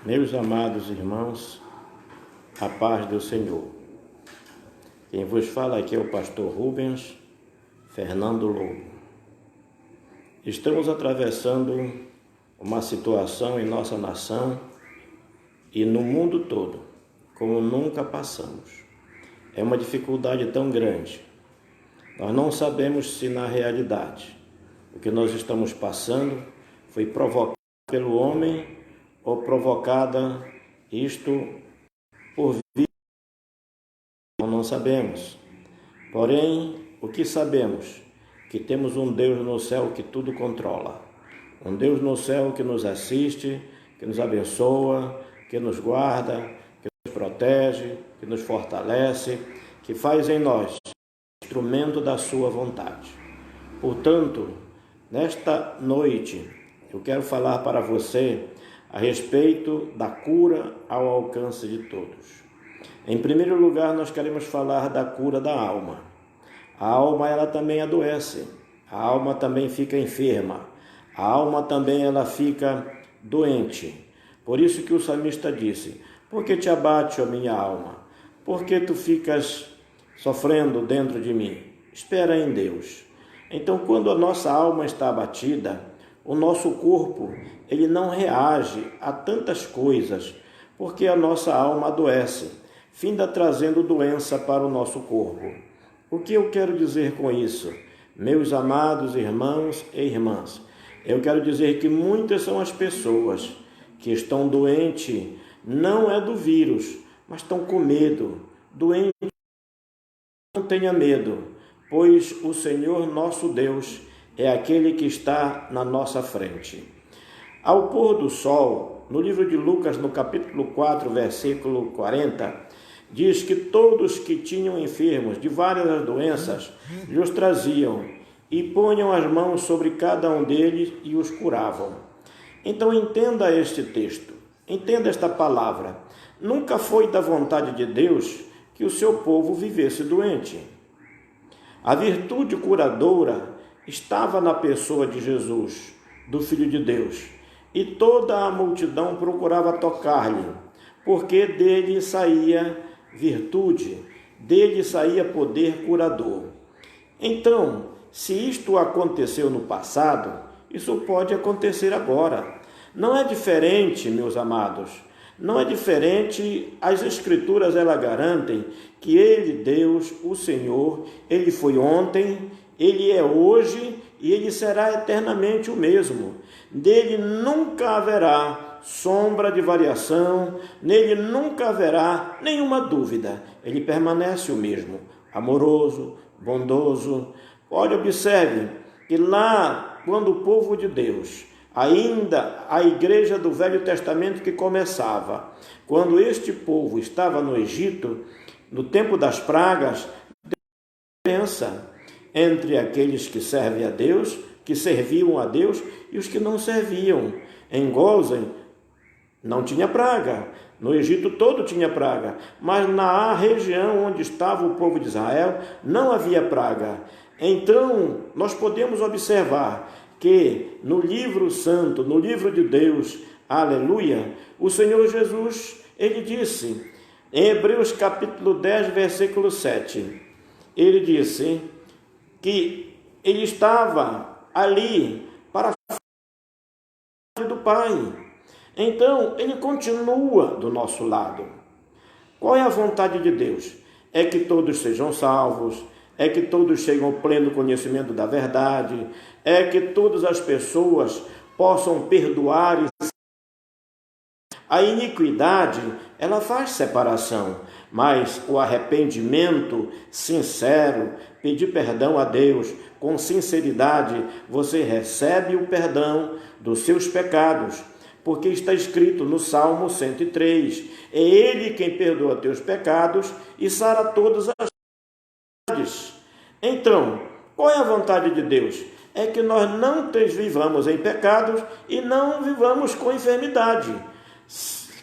Meus amados irmãos, a paz do Senhor. Quem vos fala aqui é o pastor Rubens Fernando Lobo. Estamos atravessando uma situação em nossa nação e no mundo todo, como nunca passamos. É uma dificuldade tão grande. Nós não sabemos se na realidade o que nós estamos passando foi provocado pelo homem ou provocada isto por vida. Não sabemos. Porém, o que sabemos? Que temos um Deus no céu que tudo controla. Um Deus no céu que nos assiste, que nos abençoa, que nos guarda, que nos protege, que nos fortalece, que faz em nós instrumento da sua vontade. Portanto, nesta noite, eu quero falar para você a respeito da cura ao alcance de todos. Em primeiro lugar, nós queremos falar da cura da alma. A alma, ela também adoece. A alma também fica enferma. A alma também, ela fica doente. Por isso que o salmista disse: por que te abate, ó minha alma? Por que tu ficas sofrendo dentro de mim? Espera em Deus. Então, quando a nossa alma está abatida, o nosso corpo, ele não reage a tantas coisas, porque a nossa alma adoece, finda trazendo doença para o nosso corpo. O que eu quero dizer com isso? Meus amados irmãos e irmãs, eu quero dizer que muitas são as pessoas que estão doentes, não é do vírus, mas estão com medo. Doente, não tenha medo, pois o Senhor nosso Deus é aquele que está na nossa frente. Ao pôr do sol, no livro de Lucas, no capítulo 4, versículo 40, diz que todos que tinham enfermos de várias doenças, os traziam e ponham as mãos sobre cada um deles e os curavam. Então entenda este texto, entenda esta palavra. Nunca foi da vontade de Deus que o seu povo vivesse doente. A virtude curadora estava na pessoa de Jesus, do Filho de Deus, e toda a multidão procurava tocar-lhe, porque dele saía virtude, dele saía poder curador. Então, se isto aconteceu no passado, isso pode acontecer agora. Não é diferente, meus amados, não é diferente. As Escrituras, elas garantem que Ele, Deus, o Senhor, Ele foi ontem, Ele é hoje e Ele será eternamente o mesmo. Dele nunca haverá sombra de variação, nele nunca haverá nenhuma dúvida. Ele permanece o mesmo, amoroso, bondoso. Olha, observe que lá, quando o povo de Deus, ainda a igreja do Velho Testamento que começava, quando este povo estava no Egito, no tempo das pragas, diferença entre aqueles que servem a Deus, que serviam a Deus, e os que não serviam. Em Gósen não tinha praga, no Egito todo tinha praga, mas na região onde estava o povo de Israel não havia praga. Então nós podemos observar que no livro santo, no livro de Deus, aleluia, o Senhor Jesus, ele disse, em Hebreus capítulo 10, versículo 7, ele disse que ele estava ali para a vontade do Pai. Então, ele continua do nosso lado. Qual é a vontade de Deus? É que todos sejam salvos, é que todos cheguem ao pleno conhecimento da verdade, é que todas as pessoas possam perdoar. A iniquidade, ela faz separação, mas o arrependimento sincero, pedir perdão a Deus com sinceridade, você recebe o perdão dos seus pecados, porque está escrito no Salmo 103, é Ele quem perdoa teus pecados e sara todas as maldades. Então, qual é a vontade de Deus? É que nós não vivamos em pecados e não vivamos com enfermidade.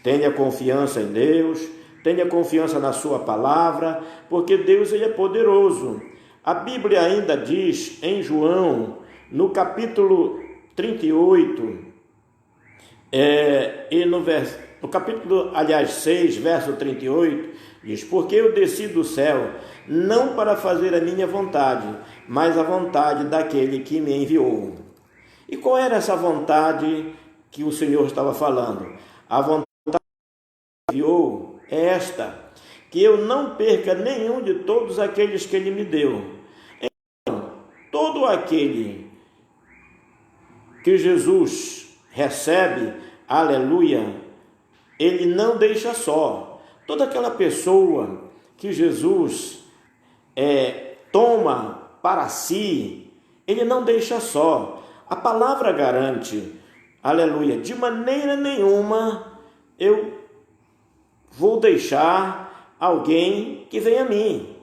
Tenha confiança em Deus, tenha confiança na sua palavra, porque Deus, ele é poderoso. A Bíblia ainda diz em João, no capítulo 38, e no no capítulo, 6, verso 38, diz: porque eu desci do céu, não para fazer a minha vontade, mas a vontade daquele que me enviou. E qual era essa vontade que o Senhor estava falando? A vontade que me enviou é esta: que eu não perca nenhum de todos aqueles que Ele me deu. Então, todo aquele que Jesus recebe, aleluia, Ele não deixa só. Toda aquela pessoa que Jesus toma para si, Ele não deixa só. A palavra garante, aleluia, de maneira nenhuma eu vou deixar alguém que vem a mim.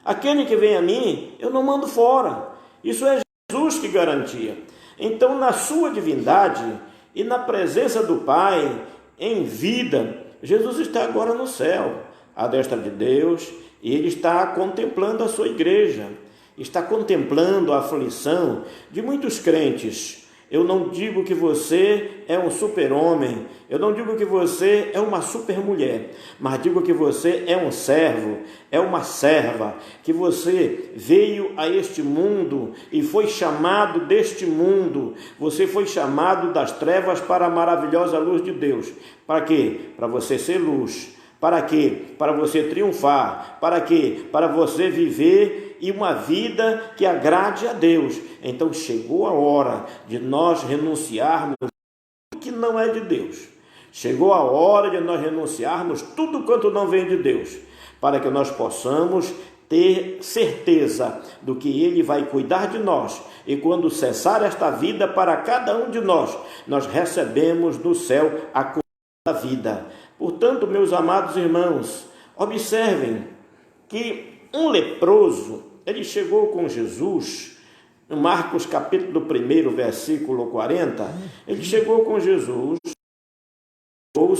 Aquele que vem a mim, eu não mando fora. Isso é Jesus que garantia. Então, na sua divindade e na presença do Pai, em vida, Jesus está agora no céu, à destra de Deus, e Ele está contemplando a sua igreja, está contemplando a aflição de muitos crentes. Eu não digo que você é um super-homem, eu não digo que você é uma super-mulher, mas digo que você é um servo, é uma serva, que você veio a este mundo e foi chamado deste mundo, você foi chamado das trevas para a maravilhosa luz de Deus. Para quê? Para você ser luz. Para quê? Para você triunfar. Para quê? Para você viver e uma vida que agrade a Deus. Então chegou a hora de nós renunciarmos tudo que não é de Deus. Chegou a hora de nós renunciarmos tudo quanto não vem de Deus, para que nós possamos ter certeza do que Ele vai cuidar de nós. E quando cessar esta vida para cada um de nós, nós recebemos do céu a coroa da vida. Portanto, meus amados irmãos, observem que um leproso, ele chegou com Jesus, no Marcos capítulo 1, versículo 40, ele chegou com Jesus,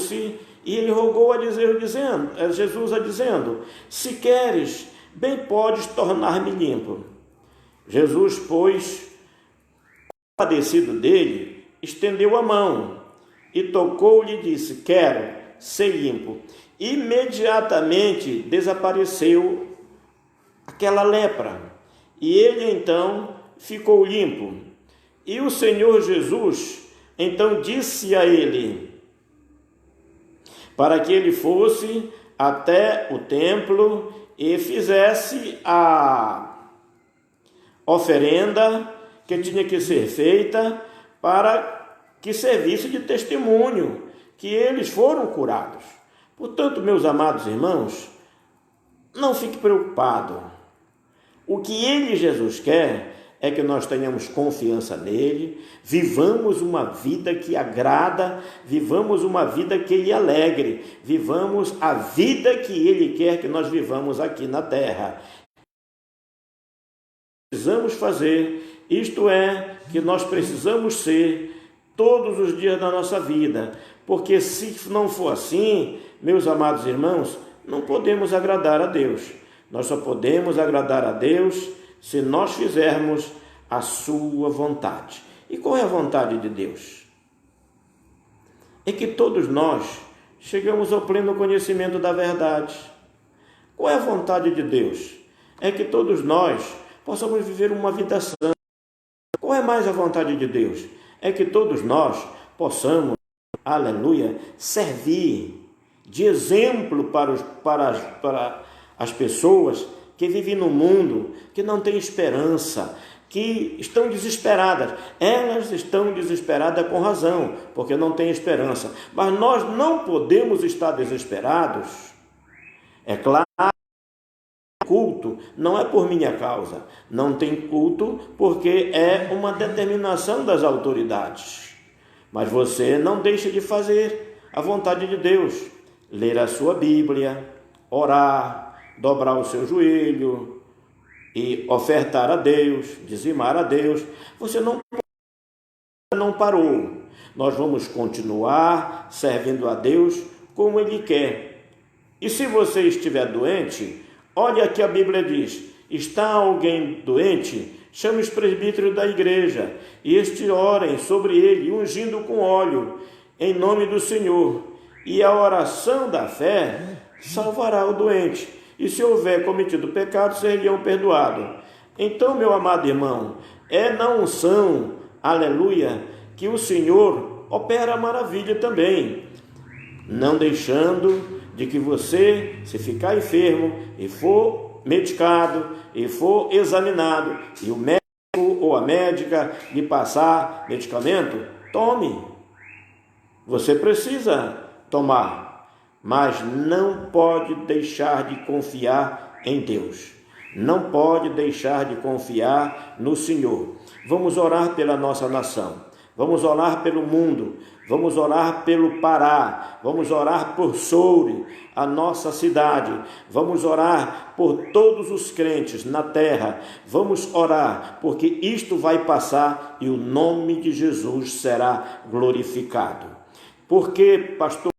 e ele rogou Jesus dizendo: se queres, bem podes tornar-me limpo. Jesus, pois, compadecido dele, estendeu a mão e tocou-lhe e disse: quero ser limpo. Imediatamente desapareceu aquela lepra, e ele então ficou limpo. E o Senhor Jesus então disse a ele para que ele fosse até o templo e fizesse a oferenda que tinha que ser feita, para que servisse de testemunho que eles foram curados. Portanto, meus amados irmãos, não fique preocupado. O que Ele, Jesus, quer é que nós tenhamos confiança nele, vivamos uma vida que agrada, vivamos uma vida que Ele alegre, vivamos a vida que Ele quer que nós vivamos aqui na terra. Precisamos fazer, isto é, que nós precisamos ser todos os dias da nossa vida, porque se não for assim, meus amados irmãos, não podemos agradar a Deus. Nós só podemos agradar a Deus se nós fizermos a sua vontade. E qual é a vontade de Deus? É que todos nós chegamos ao pleno conhecimento da verdade. Qual é a vontade de Deus? É que todos nós possamos viver uma vida santa. Qual é mais a vontade de Deus? É que todos nós possamos, aleluia, servir de exemplo para as pessoas que vivem no mundo, que não têm esperança, que estão desesperadas. Elas estão desesperadas com razão, porque não têm esperança. Mas nós não podemos estar desesperados. É claro, culto não é por minha causa. Não tem culto porque é uma determinação das autoridades. Mas você não deixa de fazer a vontade de Deus. Ler a sua Bíblia, orar, dobrar o seu joelho e ofertar a Deus, dizimar a Deus. Você não parou. Nós vamos continuar servindo a Deus como Ele quer. E se você estiver doente, olha que a Bíblia diz: está alguém doente? Chame os presbíteros da igreja e estes orem sobre ele, ungindo com óleo, em nome do Senhor. e a oração da fé salvará o doente. E se houver cometido pecado, seriam perdoados. Então, meu amado irmão, é na unção, aleluia, que o Senhor opera a maravilha também. Não deixando de que você, se ficar enfermo e for medicado e for examinado, e o médico ou a médica lhe passar medicamento, tome. Você precisa tomar, mas não pode deixar de confiar em Deus. Não pode deixar de confiar no Senhor. Vamos orar pela nossa nação. Vamos orar pelo mundo, vamos orar pelo Pará, vamos orar por Soure, a nossa cidade, vamos orar por todos os crentes na terra, vamos orar, porque isto vai passar e o nome de Jesus será glorificado. Porque, pastor